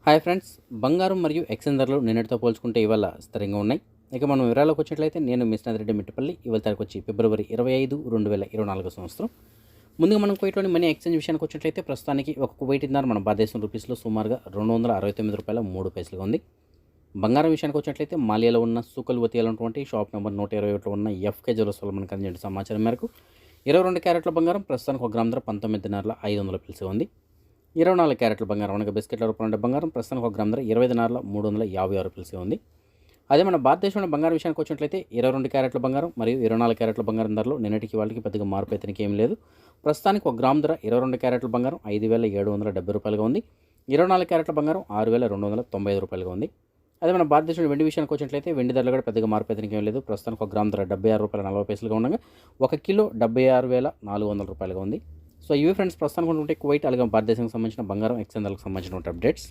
Hi friends, బంగారం మరియు exchange ధరలు నిన్నటితో పోల్చుకుంటే ఇవాళ స్థిరంగా ఉన్నాయి. ఇక మనం వివరాల్లోకి వచ్చినట్లయితే నేను మిస్టర్ రెడ్డి మిట్టపల్లి. ఇవాళ తారీఖు వచ్చి ఫిబ్రవరి 25, 2024 సంవత్సరం. ముందుగా మనం కువైట్లోని మనీ ఎక్స్చేంజ్ విషయానికి వచ్చినట్లయితే ప్రస్తుతానికి ఒక కువైట్ దినార్ మన భారతదేశం రూపీస్లో సుమారుగా $269.03 ఉంది. బంగారం విషయానికి వచ్చినట్లయితే మాలియాలో ఉన్న సూకల్ వతియాలన్నటువంటి షాప్ నెంబర్ 121లో ఉన్న ఎఫ్కే జ్యువెలర్స్లో మనకు అందించిన సమాచారం మేరకు 22 క్యారెట్ల బంగారం ప్రస్తుతానికి 1 గ్రామ్ ధర $19.500 ఉంది. 24 క్యారెట్ల బంగారం అనగా బిస్కెట్ల రూపంలో బంగారం ప్రస్తుతానికి 1 గ్రామ్ ధర $20.356 ఉంది. అదే మన భారతదేశంలో బంగారం విషయానికి వచ్చినట్లయితే 22 క్యారెట్ల బంగారం మరియు 24 క్యారెట్ల బంగారం ధరలో నిన్నటికి వాళ్ళకి పెద్దగా మార్పు అయితే ఏం లేదు. ప్రస్తుతానికి 1 గ్రామ్ ధర 22 క్యారెట్ల బంగారం $5,770 ఉంది. 24 క్యారెట్ల బంగారం $6,295 ఉంది. అదే మన భారతదేశంలో వెండి విషయానికి వచ్చినట్లయితే వెండి ధరలు కూడా పెద్దగా మార్పు అయితే ఏం లేదు. ప్రస్తుతానికి 1 గ్రామ్ ధర $76.40 ఉండగా 1 కిలో $76,400 ఉంది. సో ఇవి ఫ్రెండ్స్ ప్రస్తుతానికి ఉంటే కువైట్ అలాగే భారతదేశానికి సంబంధించిన బంగారం ఎక్స్చేంజ్ ధరలకు సంబంధించిన అప్డేట్స్.